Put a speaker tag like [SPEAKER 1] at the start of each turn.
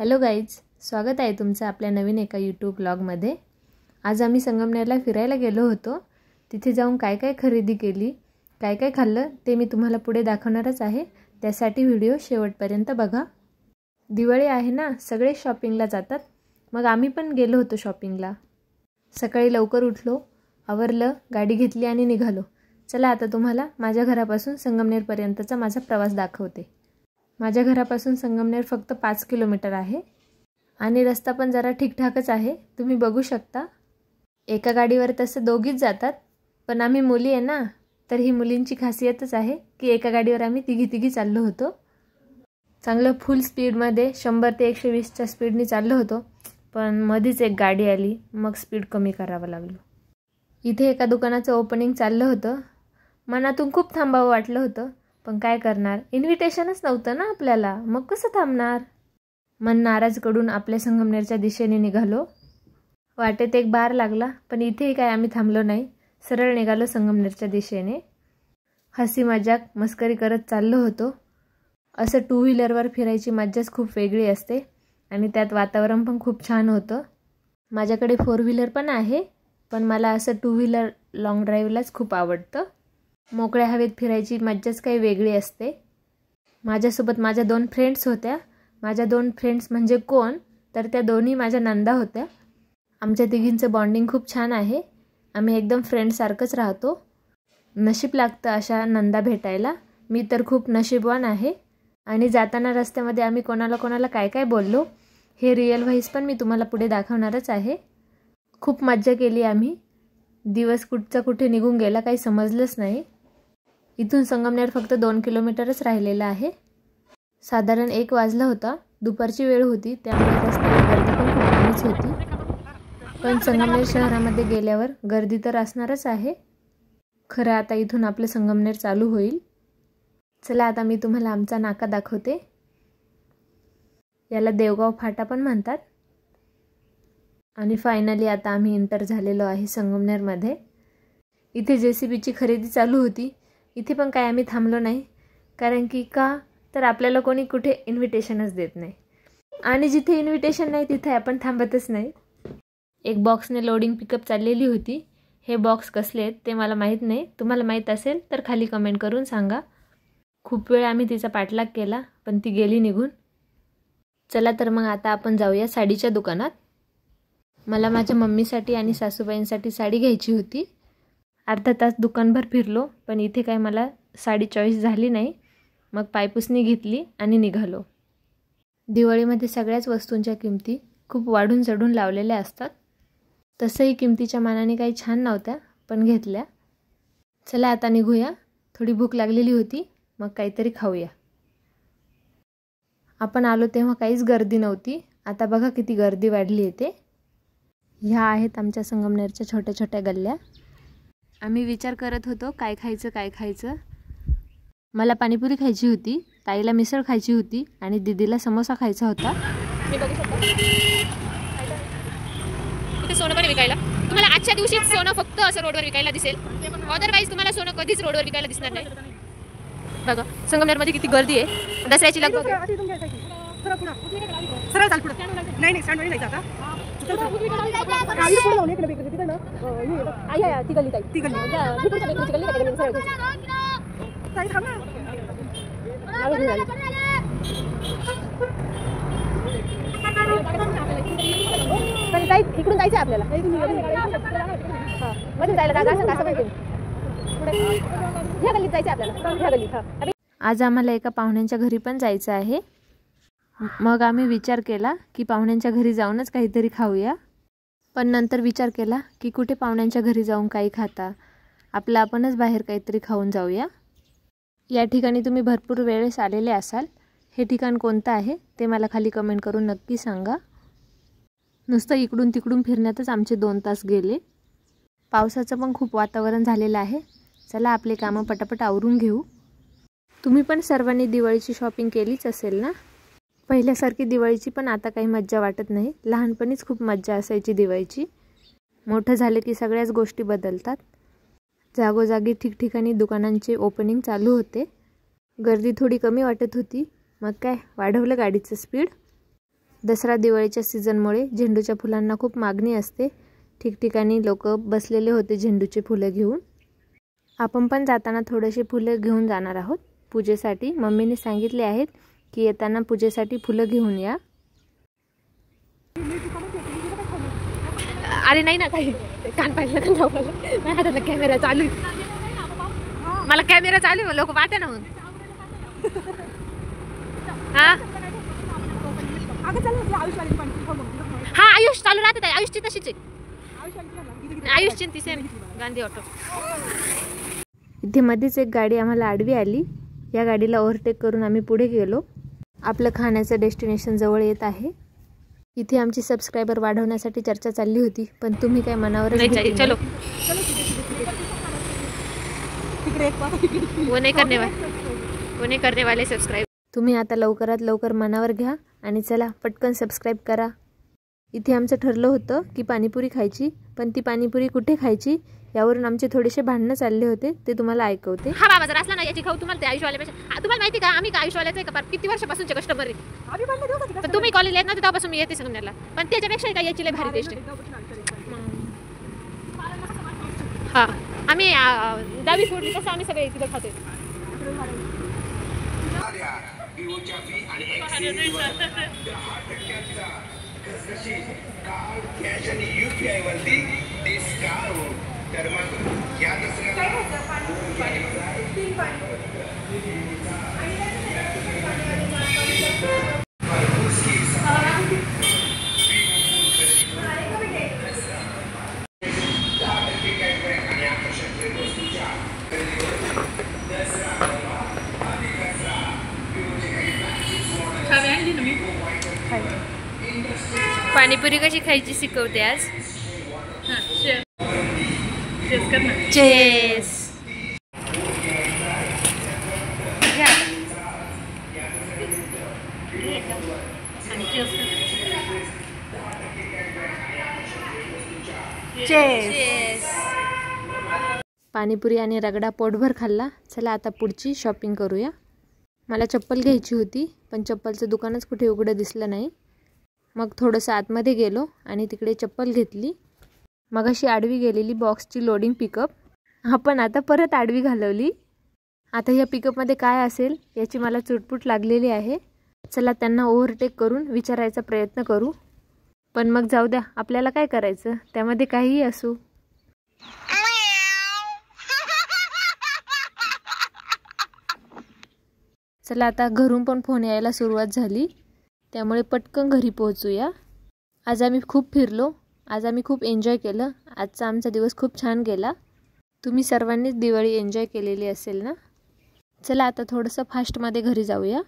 [SPEAKER 1] Hello guys, स्वागत आहे तुमचं आपल्या नवीन एका यूट्यूब ब्लॉगमध्ये। आज आम्ही संगमनेरला फिरायला गेलो होतो। तिथे जाऊन काय काय खरेदी केली, काय काय खाल्लं ते मी तुम्हाला पुढे दाखवणारच आहे। त्यासाठी व्हिडिओ शेवटपर्यंत बघा। दिवाळी आहे ना, सगळे शॉपिंगला जातात, मग आम्ही पण गेलो होतो शॉपिंगला। सकाळी लवकर उठलो, आवरलं, गाडी घेतली आणि निघालो। चला आता तुम्हाला माझ्या घरापासून संगमनेरपर्यंतचा माझा प्रवास दाखवते। माझ्या घरापासून संगमनेर फक्त 5 किलोमीटर आहे आणि रस्ता पण जरा ठीकठाकच आहे, तुम्ही बघू शकता। एका गाडीवर तसे दोघीच जातात, पण आम्ही मुली आहे ना, तर ही मुलींची खासियतच आहे की एका गाडीवर आम्ही तिघी चाललो होतो। चांगलं फुल स्पीडमध्ये 100 ते 120 च्या स्पीडने चाललो होतो, पण मध्येच एक गाडी आली, मग स्पीड कमी करावं लागलं। इथे एका दुकानाचं ओपनिंग चाललं होतं, मनातून खूप थांबावं वाटलं होतं, पण काय करणार, इन्व्हिटेशनच नव्हतं ना आपल्याला, मग कसं थांबणार। मन नाराज कडून आपल्या संगमनेरच्या दिशेने निघालो। वाटेत एक बार लागला, पण इथेही काय आम्ही थांबलो नाही, सरळ निघालो संगमनेरच्या दिशेने। हसी मजाक मस्करी करत चाललो होतो। असं 2 व्हीलरवर फिरायची मज्जाच खूप वेगळी असते आणि त्यात वातावरण पण खूप छान होतं। माझ्याकडे 4 व्हीलर पण आहे, पण मला असं 2 व्हीलर लॉंग ड्राईव्हलाच खूप आवडतं। मोकळ्या हवेत फिरायची मज्जाच काही वेगळी असते। माझ्यासोबत माझ्या 2 फ्रेंड्स होत्या। माझ्या 2 फ्रेंड्स म्हणजे कोण, तर त्या दोन्ही माझ्या नंदा होत्या। आमच्या तिघींचं बॉन्डिंग खूप छान आहे, आम्ही एकदम फ्रेंडसारखंच राहतो। नशीब लागतं अशा नंदा भेटायला, मी तर खूप नशीबवान आहे। आणि जाताना रस्त्यामध्ये आम्ही कोणाला काय काय बोललो, हे रिअल व्हॉइस पण मी तुम्हाला पुढे दाखवणारच आहे। खूप मज्जा केली आम्ही, दिवस कुठचा कुठे निघून गेला काही समजलंच नाही। इथून संगमनेर फक्त 2 किलोमीटरच राहिलेला आहे। साधारण 1 वाजला होता, दुपारची वेळ होती, त्यामुळे रस्त्यावर गर्दी पण खूप कमीच होती। पण संगमनेर शहरामध्ये गेल्यावर गर्दी तर असणारच आहे। खरं आता इथून आपलं संगमनेर चालू होईल। चला आता मी तुम्हाला आमचा नाका दाखवते। याला देवगाव फाटा पण म्हणतात। आणि फायनली आता आम्ही एंटर झालेलो आहे संगमनेरमध्ये। इथे JCBची खरेदी चालू होती, इथे पण काय आम्ही थांबलो नाही, कारण की का तर आपल्याला कोणी कुठे इन्व्हिटेशनच देत नाही, आणि जिथे इन्व्हिटेशन नाही तिथे आपण थांबतच नाही। एक बॉक्सने लोडिंग पिकअप चाललेली होती, हे बॉक्स कसले आहेत ते मला माहीत नाही, तुम्हाला माहीत असेल तर खाली कमेंट करून सांगा। खूप वेळ आम्ही तिचा पाठलाग केला, पण ती गेली निघून। चला तर मग आता आपण जाऊया साडीच्या दुकानात। मला माझ्या मम्मीसाठी आणि सासूबाईंसाठी साडी घ्यायची होती। अर्धा तास दुकानभर फिरलो, पण इथे काय मला साडी चॉईस झाली नाही, मग पायपुसणी घेतली आणि निघालो। दिवाळीमध्ये सगळ्याच वस्तूंच्या किमती खूप वाढून चढून लावलेल्या असतात, तसंही किमतीच्या मानाने काही छान नव्हत्या, पण घेतल्या। चला आता निघूया, थोडी भूक लागलेली होती, मग काहीतरी खाऊया। आपण आलो तेव्हा काहीच गर्दी नव्हती, आता बघा किती गर्दी वाढली आहे ते। ह्या आहेत आमच्या संगमनेरच्या छोट्या छोट्या गल्ल्या। आम्ही विचार करत होतो काय खायचं। मला पाणीपुरी खायची होती, ताईला मिसळ खायची होती आणि दीदीला समोसा खायचा होता।
[SPEAKER 2] मी बघू शकता इथे सोनं पण विकायला। तुम्हाला आजच्या दिवशी सोनं फक्त असं रोडवर विकायला दिसेल, अदरवाईज तुम्हाला सोनं कधीच रोडवर विकायला दिसणार नाही। बघा संगमनेरमध्ये किती गर्दी आहे, दसऱ्याची लगबग आहे। सरळ चाल पुढे, नाही स्टँडवर नाही जायचं आता। गाडी पुढे जाऊन इकडे बेकरी तिकडे ना, आई ती गल्ली ती गल्ली पुढच्या बेकरीची गल्ली काय सरळ ताई थांब ना, मागे घेऊन आली। पण ताई इकडून जायचं आपल्याला, हां मधून जायला जागा असं कसं माहिती, ह्या गल्लीत जायचं आपल्याला, ह्या गल्लीत। हां
[SPEAKER 1] आज आम्हाला एका पाहुण्यांच्या घरी पण जायचं आहे, मग आम्ही विचार केला की पाहुण्यांच्या घरी जाऊनच काहीतरी खाऊया। पण नंतर विचार केला की कुठे पाहुण्यांच्या घरी जाऊन काही खाता, आपलं आपणच बाहेर काहीतरी खाऊन जाऊया। या ठिकाणी तुम्ही भरपूर वेळेस आलेले असाल, हे ठिकाण कोणतं आहे ते मला खाली कमेंट करून नक्की सांगा। नुसतं इकडून तिकडून फिरण्यातच आमचे 2 तास गेले। पावसाचं पण खूप वातावरण झालेलं आहे, चला आपले कामं पटापट आवरून घेऊ। तुम्ही पण सर्वांनी दिवाळीची शॉपिंग केलीच असेल ना। पहिल्यासारखी दिवाळीची पण आता काही मज्जा वाटत नाही, लहानपणीच खूप मज्जा असायची दिवाळीची। मोठं झालं की सगळ्याच गोष्टी बदलतात। जागोजागी ठिकठिकाणी दुकानांचे ओपनिंग चालू होते, गर्दी थोडी कमी वाटत होती, मग काय वाढवलं गाडीचं स्पीड। दसरा दिवाळीच्या सीझनमुळे झेंडूच्या फुलांना खूप मागणी असते. ठिकठिकाणी लोक बसलेले होते झेंडूचे फुलं घेऊन. आपण पण जाताना थोडेसे फुलं घेऊन जाणार आहोत पूजेसाठी. मम्मीने सांगितले आहेत की येताना पूजेसाठी फुलं घेऊन या.
[SPEAKER 2] अरे नाही ना काही कान पाहिजे का माझ्या हाताला कॅमेरा चालू आहे. मला कॅमेरा चालू आहे, लोक वाटे ना म्हणून. हा आयुष चालू राहते. आयुषची तशीच आहे. आयुषची ती सेम गांधी ऑटो.
[SPEAKER 1] इथे मध्येच एक गाडी आम्हाला आडवी आली. या गाडीला ओव्हरटेक करून आम्ही पुढे गेलो. आपलं खाण्याचं डेस्टिनेशन जवळ येत आहे. इथे आमची सबस्क्रायबर वाढवण्यासाठी चर्चा चालली होती, पण तुम्ही काय मनावर
[SPEAKER 2] चलो वो नहीं करने वाले सब्सक्राइब.
[SPEAKER 1] तुम्ही आता लवकरात लवकर मनावर घ्या आणि चला पटकन सबस्क्राईब करा. इथे आमचं ठरलं होतं की पाणीपुरी खायची, पण ती पाणीपुरी कुठे खायची यावरून आमचे थोडेसे भांडणं चालले होते. ते तुम्हाला ऐकवते.
[SPEAKER 2] हा बाबा जर असला ना याची खाऊ तुम्हाला ते आयुषवाल्यापेक्षा. तुम्हाला माहिती का आम्ही आयुषवाल्याचे किती वर्षापासूनचे कस्टमर आहे. पण तुम्ही कॉलेज येत नव्हते तेव्हापासून मी येते संगमनेरला. पण त्याच्यापेक्षा काय याची लय भारी टेस्ट आहे. हा आम्ही डावी फोडली तसं आम्ही सगळे तिथं खातोय. पाणीपुरी कशी खायची शिकवते आज. चेस
[SPEAKER 1] पाणीपुरी आणि रगडा पोटभर खाल्ला. चला आता पुढची शॉपिंग करूया. मला चप्पल घ्यायची होती, पण चप्पलचं दुकानच कुठे उघडं दिसलं नाही. मग थोडंसं आतमध्ये गेलो आणि तिकडे चप्पल घेतली. मग अशी आडवी गेलेली बॉक्सची लोडिंग पिकअप आपण आता परत आडवी घालवली. आता या पिकअपमध्ये काय असेल याची मला चुटपुट लागलेली आहे. चला त्यांना ओव्हरटेक करून विचारायचा प्रयत्न करू. पण मग जाऊ द्या, आपल्याला काय करायचं, त्यामध्ये काहीही असू. चला आता घरून पण फोन यायला सुरुवात झाली, त्यामुळे पटकन घरी पोहोचूया. आज आम्ही खूप फिरलो. आज आम्ही खूप एन्जॉय केलं. आजचा आमचा दिवस खूप छान गेला. तुम्ही सर्वांनीच दिवाळी एन्जॉय केलेली असेल ना. चला आता थोडंसं फास्टमध्ये घरी जाऊया.